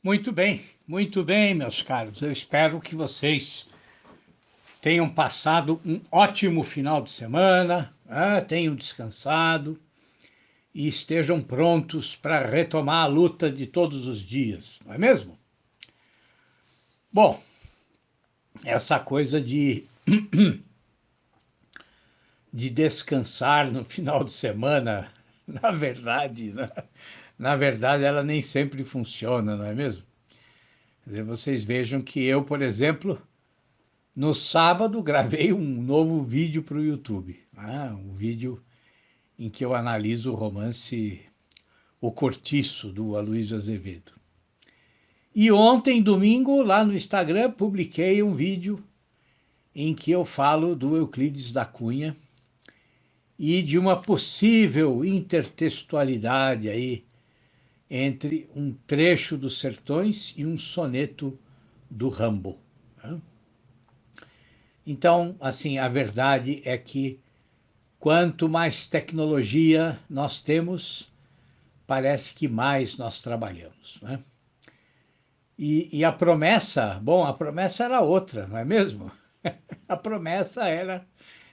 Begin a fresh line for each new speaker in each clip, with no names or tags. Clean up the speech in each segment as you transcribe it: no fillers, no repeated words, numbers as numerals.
muito bem, meus caros. Eu espero que vocês tenham passado um ótimo final de semana, tenham descansado e estejam prontos para retomar a luta de todos os dias, não é mesmo? Bom, essa coisa de descansar no final de semana, na verdade, né? Na verdade, ela nem sempre funciona, não é mesmo? Quer dizer, vocês vejam que eu, por exemplo, no sábado, gravei um novo vídeo para o YouTube, um vídeo em que eu analiso o romance O Cortiço, do Aloysio Azevedo. E ontem, domingo, lá no Instagram, publiquei um vídeo em que eu falo do Euclides da Cunha e de uma possível intertextualidade aí entre um trecho dos Sertões e um soneto do Rambo. Então, assim, a verdade é que quanto mais tecnologia nós temos, parece que mais nós trabalhamos, né? E a promessa, bom, a promessa era outra, não é mesmo? A promessa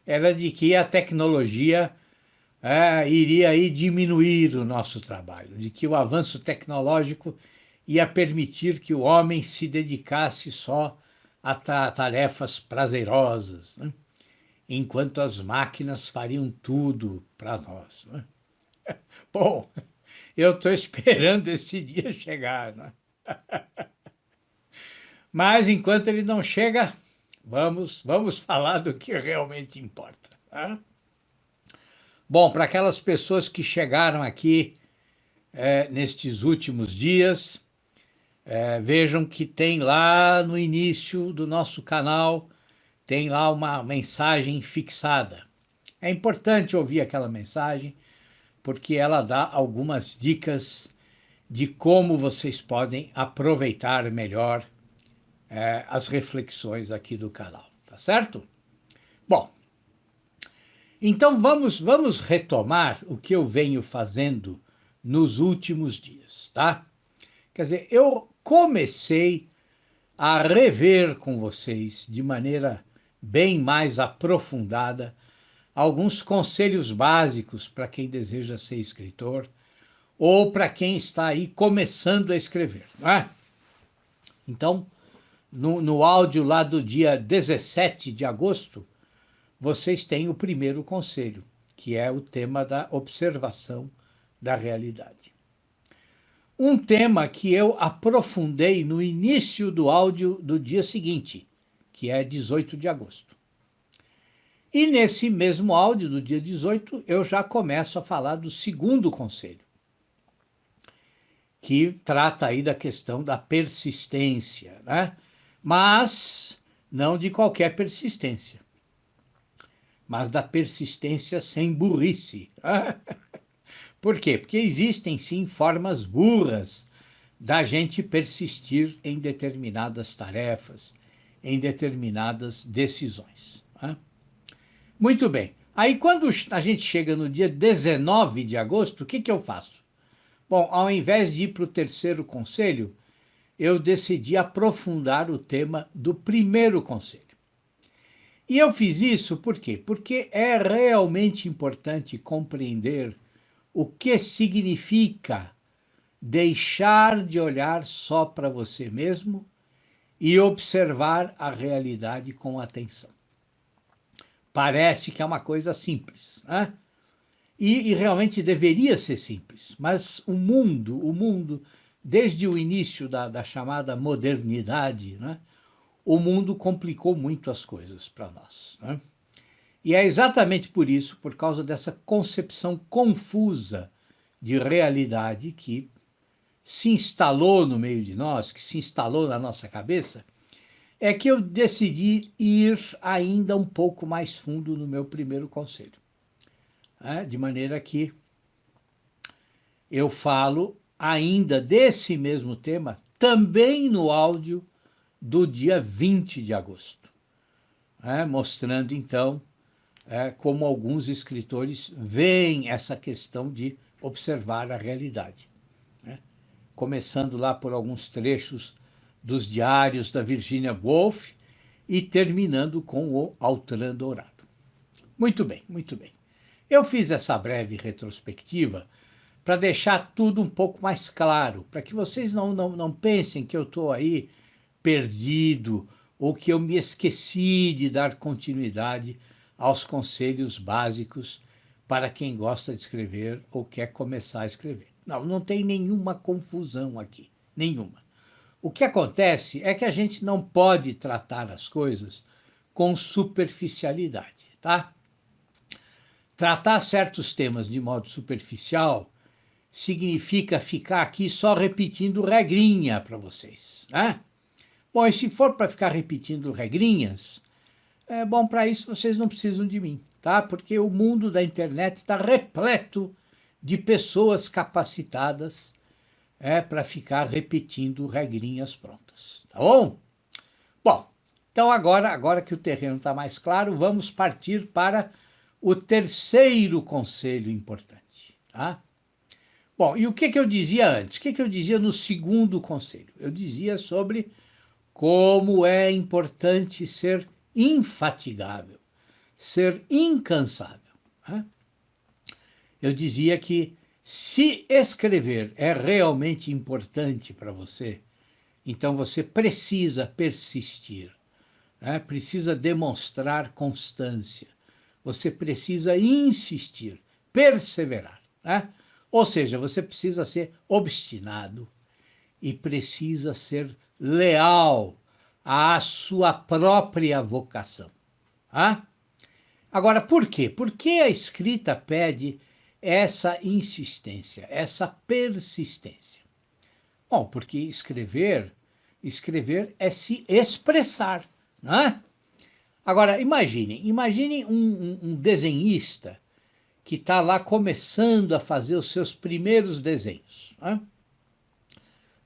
era de que a tecnologia iria aí diminuir o nosso trabalho, de que o avanço tecnológico ia permitir que o homem se dedicasse só a tarefas prazerosas, né? Enquanto as máquinas fariam tudo para nós, né? Bom, eu estou esperando esse dia chegar, né? Mas enquanto ele não chega, vamos falar do que realmente importa, né? Bom, para aquelas pessoas que chegaram aqui nestes últimos dias, vejam que tem lá no início do nosso canal, tem lá uma mensagem fixada. É importante ouvir aquela mensagem, porque ela dá algumas dicas de como vocês podem aproveitar melhor as reflexões aqui do canal, tá certo? Bom, então vamos retomar o que eu venho fazendo nos últimos dias, tá? Quer dizer, eu comecei a rever com vocês de maneira bem mais aprofundada alguns conselhos básicos para quem deseja ser escritor ou para quem está aí começando a escrever, não é? Então, no áudio lá do dia 17 de agosto, vocês têm o primeiro conselho, que é o tema da observação da realidade. Um tema que eu aprofundei no início do áudio do dia seguinte, que é 18 de agosto. E nesse mesmo áudio do dia 18, eu já começo a falar do segundo conselho, que trata aí da questão da persistência, né? Mas não de qualquer persistência, mas da persistência sem burrice. Por quê? Porque existem sim formas burras da gente persistir em determinadas tarefas, em determinadas decisões. Muito bem. Aí, quando a gente chega no dia 19 de agosto, o que eu faço? Bom, ao invés de ir para o terceiro conselho, eu decidi aprofundar o tema do primeiro conselho. E eu fiz isso por quê? Porque é realmente importante compreender o que significa deixar de olhar só para você mesmo e observar a realidade com atenção. Parece que é uma coisa simples, né? E realmente deveria ser simples, mas o mundo, desde o início da chamada modernidade, né, o mundo complicou muito as coisas para nós, né? E é exatamente por isso, por causa dessa concepção confusa de realidade que se instalou no meio de nós, que se instalou na nossa cabeça, é que eu decidi ir ainda um pouco mais fundo no meu primeiro conselho, né? De maneira que eu falo ainda desse mesmo tema também no áudio do dia 20 de agosto, né? Mostrando então como alguns escritores veem essa questão de observar a realidade, né? começando lá por alguns trechos dos diários da Virginia Woolf e terminando com o Altran Dourado. Muito bem, muito bem. Eu fiz essa breve retrospectiva para deixar tudo um pouco mais claro, para que vocês não pensem que eu estou aí perdido ou que eu me esqueci de dar continuidade aos conselhos básicos para quem gosta de escrever ou quer começar a escrever. Não, não tem nenhuma confusão aqui, nenhuma. O que acontece é que a gente não pode tratar as coisas com superficialidade, tá? Tratar certos temas de modo superficial significa ficar aqui só repetindo regrinha para vocês, né? Bom, e se for para ficar repetindo regrinhas, bom, para isso vocês não precisam de mim, tá? Porque o mundo da internet está repleto de pessoas capacitadas para ficar repetindo regrinhas prontas, tá bom? Bom, então agora que o terreno está mais claro, vamos partir para o terceiro conselho importante, tá? Bom, e o que eu dizia antes? O que eu dizia no segundo conselho? Eu dizia sobre como é importante ser infatigável, ser incansável, né? Eu dizia que se escrever é realmente importante para você, então você precisa persistir, né? Precisa demonstrar constância, você precisa insistir, perseverar, né? Ou seja, você precisa ser obstinado e precisa ser leal à sua própria vocação. Tá? Agora, por quê? Por que a escrita pede essa insistência, essa persistência? Bom, porque escrever é se expressar, não é? Agora, imagine um desenhista que está lá começando a fazer os seus primeiros desenhos. Não é?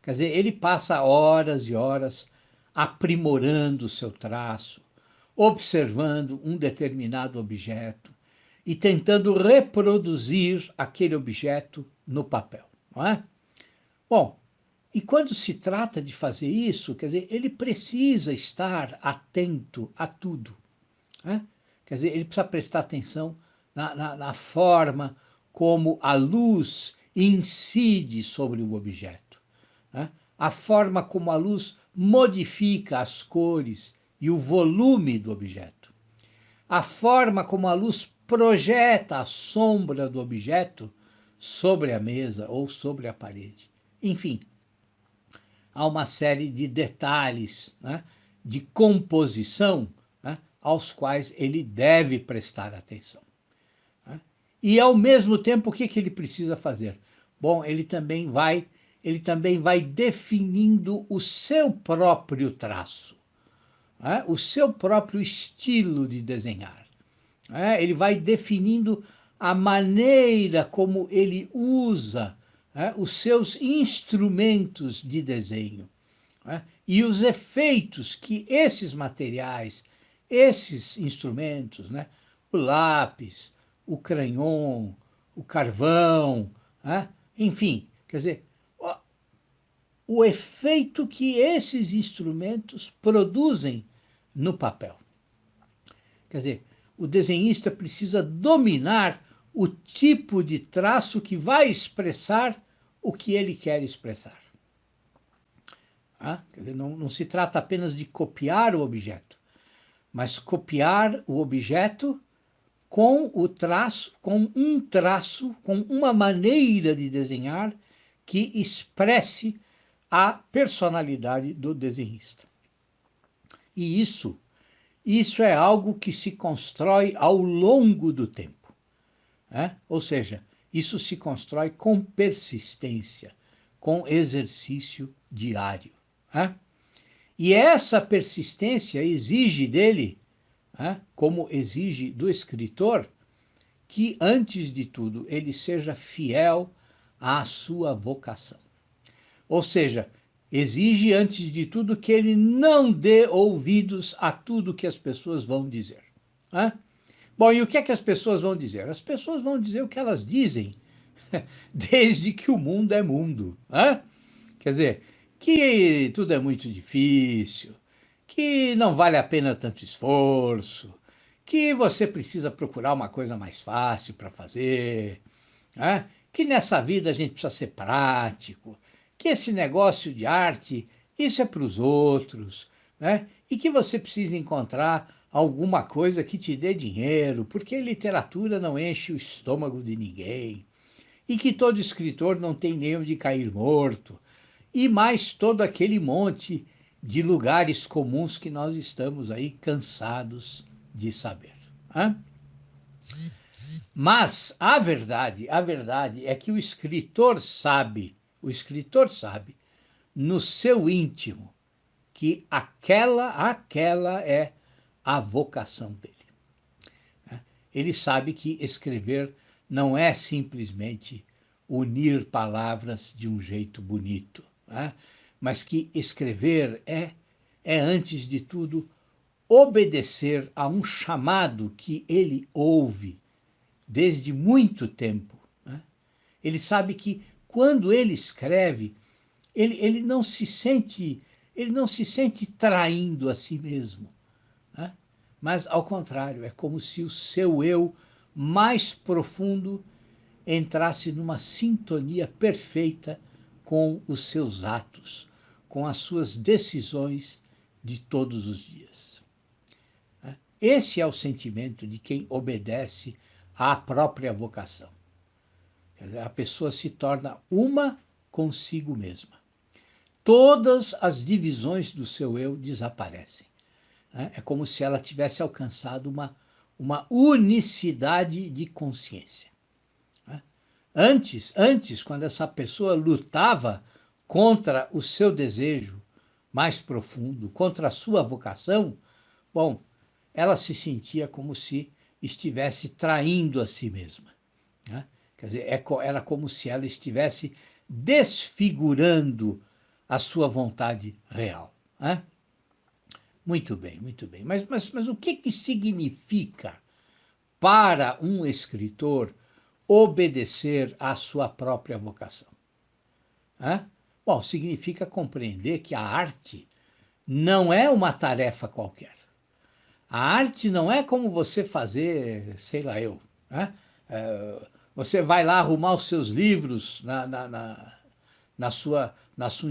Quer dizer, ele passa horas e horas aprimorando o seu traço, observando um determinado objeto e tentando reproduzir aquele objeto no papel, não é? Bom, e quando se trata de fazer isso, quer dizer, ele precisa estar atento a tudo, né? Quer dizer, ele precisa prestar atenção na forma como a luz incide sobre o objeto, né? A forma como a luz modifica as cores e o volume do objeto, a forma como a luz projeta a sombra do objeto sobre a mesa ou sobre a parede. Enfim, há uma série de detalhes, né, de composição, né, aos quais ele deve prestar atenção. Né? E, ao mesmo tempo, o que ele precisa fazer? Bom, ele também vai definindo o seu próprio traço, né? O seu próprio estilo de desenhar. Né? Ele vai definindo a maneira como ele usa, né, os seus instrumentos de desenho, né, e os efeitos que esses materiais, esses instrumentos, né, o lápis, o crayon, o carvão, né, enfim, quer dizer, o efeito que esses instrumentos produzem no papel. Quer dizer, o desenhista precisa dominar o tipo de traço que vai expressar o que ele quer expressar. Quer dizer, não se trata apenas de copiar o objeto, mas copiar o objeto com o traço, com uma maneira de desenhar que expresse a personalidade do desenhista. E isso é algo que se constrói ao longo do tempo, né? Ou seja, isso se constrói com persistência, com exercício diário, né? E essa persistência exige dele, né, como exige do escritor, que, antes de tudo, ele seja fiel à sua vocação. Ou seja, exige, antes de tudo, que ele não dê ouvidos a tudo que as pessoas vão dizer. Né? Bom, e o que é que as pessoas vão dizer? As pessoas vão dizer o que elas dizem, desde que o mundo é mundo. Né? Quer dizer, que tudo é muito difícil, que não vale a pena tanto esforço, que você precisa procurar uma coisa mais fácil para fazer, né? Que nessa vida a gente precisa ser prático, que esse negócio de arte, isso é para os outros, né? E que você precisa encontrar alguma coisa que te dê dinheiro, porque literatura não enche o estômago de ninguém, e que todo escritor não tem nem onde cair morto, e mais todo aquele monte de lugares comuns que nós estamos aí cansados de saber. Né? Mas a verdade é que o escritor sabe no seu íntimo que aquela é a vocação dele. Ele sabe que escrever não é simplesmente unir palavras de um jeito bonito, né? Mas que escrever é, antes de tudo, obedecer a um chamado que ele ouve desde muito tempo. Né? Ele sabe que quando ele escreve, ele não se sente, ele não se sente traindo a si mesmo, né? Mas, ao contrário, é como se o seu eu mais profundo entrasse numa sintonia perfeita com os seus atos, com as suas decisões de todos os dias. Esse é o sentimento de quem obedece à própria vocação. Quer dizer, a pessoa se torna uma consigo mesma. Todas as divisões do seu eu desaparecem. É como se ela tivesse alcançado uma unicidade de consciência. Antes, quando essa pessoa lutava contra o seu desejo mais profundo, contra a sua vocação, bom, ela se sentia como se estivesse traindo a si mesma. Né? Quer dizer, era como se ela estivesse desfigurando a sua vontade real. Né? Muito bem, muito bem. Mas o que significa para um escritor obedecer à sua própria vocação? Hã? Bom, significa compreender que a arte não é uma tarefa qualquer. A arte não é como você fazer, sei lá eu, né? Você vai lá arrumar os seus livros na sua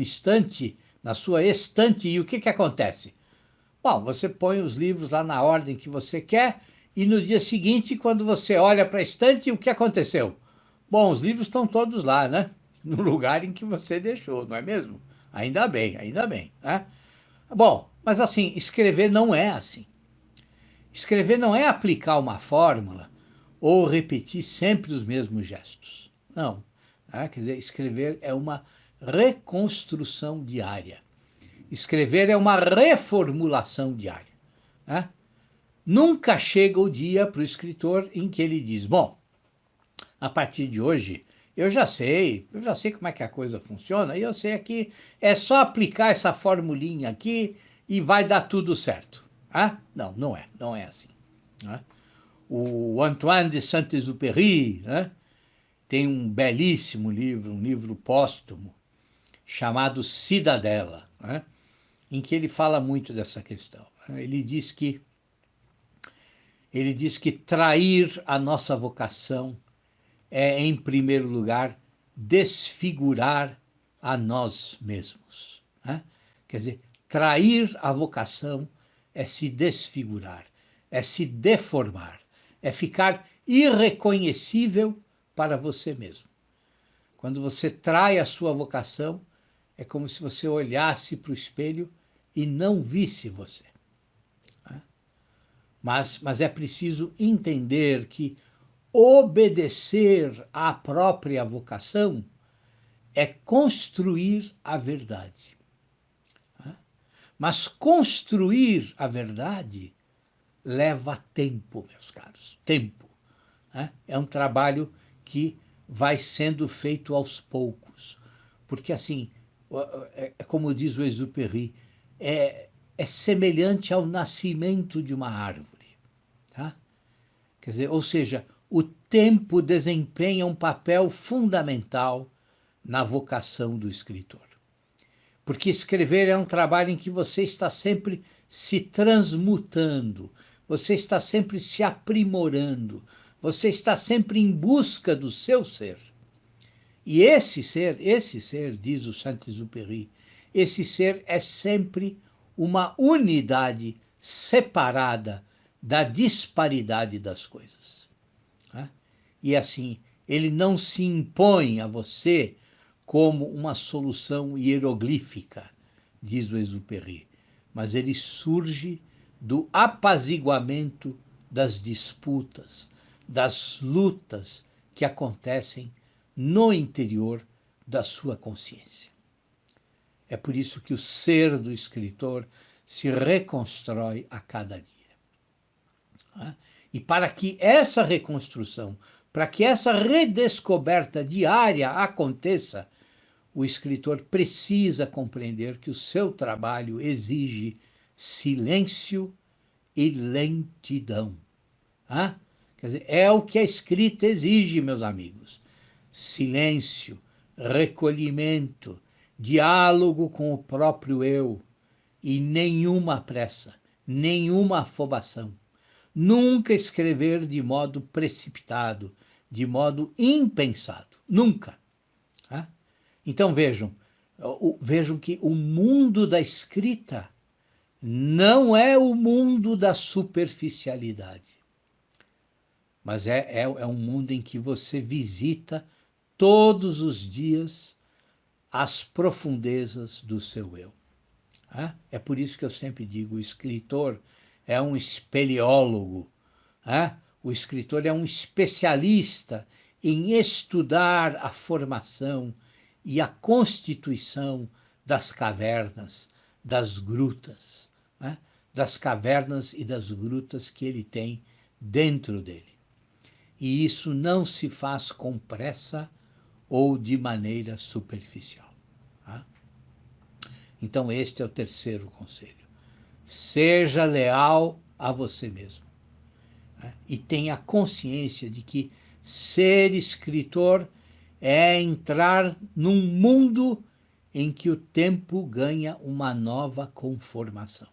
estante, na sua estante, e o que acontece? Bom, você põe os livros lá na ordem que você quer e no dia seguinte, quando você olha para a estante, o que aconteceu? Bom, os livros estão todos lá, né? No lugar em que você deixou, não é mesmo? Ainda bem, né? Bom, mas assim, escrever não é assim. Escrever não é aplicar uma fórmula ou repetir sempre os mesmos gestos. Não. Né? Quer dizer, escrever é uma reconstrução diária. Escrever é uma reformulação diária. Né? Nunca chega o dia para o escritor em que ele diz: bom, a partir de hoje eu já sei como é que a coisa funciona, e eu sei aqui, é só aplicar essa formulinha aqui e vai dar tudo certo. Não, não é assim. Né? O Antoine de Saint-Exupéry, né, tem um belíssimo livro, um livro póstumo, chamado Cidadela, né, em que ele fala muito dessa questão. Ele diz que trair a nossa vocação é, em primeiro lugar, desfigurar a nós mesmos. Né? Quer dizer, trair a vocação é se desfigurar, é se deformar, é ficar irreconhecível para você mesmo. Quando você trai a sua vocação, é como se você olhasse para o espelho e não visse você. Mas é preciso entender que obedecer à própria vocação é construir a verdade. Mas construir a verdade leva tempo, meus caros, tempo. É um trabalho que vai sendo feito aos poucos. Porque, assim, é como diz o Exupéry, é semelhante ao nascimento de uma árvore. Tá? Quer dizer, ou seja, o tempo desempenha um papel fundamental na vocação do escritor. Porque escrever é um trabalho em que você está sempre se transmutando, você está sempre se aprimorando, você está sempre em busca do seu ser. E esse ser, diz o Saint-Exupéry, esse ser é sempre uma unidade separada da disparidade das coisas. Né? E assim, ele não se impõe a você como uma solução hieroglífica, diz o Exupéry, mas ele surge do apaziguamento das disputas, das lutas que acontecem no interior da sua consciência. É por isso que o ser do escritor se reconstrói a cada dia. E para que essa reconstrução, para que essa redescoberta diária aconteça, o escritor precisa compreender que o seu trabalho exige silêncio e lentidão. Quer dizer, é o que a escrita exige, meus amigos. Silêncio, recolhimento, diálogo com o próprio eu e nenhuma pressa, nenhuma afobação. Nunca escrever de modo precipitado, de modo impensado. Nunca. Então vejam que o mundo da escrita não é o mundo da superficialidade, mas é um mundo em que você visita todos os dias as profundezas do seu eu. É por isso que eu sempre digo, o escritor é um espeleólogo, o escritor é um especialista em estudar a formação e a constituição das cavernas, das grutas, das cavernas e das grutas que ele tem dentro dele. E isso não se faz com pressa ou de maneira superficial. Então, este é o terceiro conselho. Seja leal a você mesmo. E tenha consciência de que ser escritor é entrar num mundo em que o tempo ganha uma nova conformação.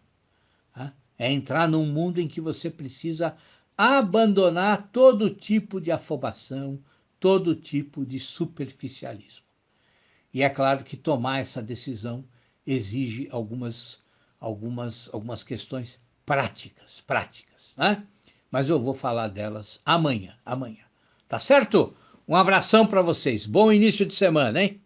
É entrar num mundo em que você precisa abandonar todo tipo de afobação, todo tipo de superficialismo. E é claro que tomar essa decisão exige algumas questões práticas, né? Mas eu vou falar delas amanhã. Tá certo? Um abração para vocês. Bom início de semana, hein?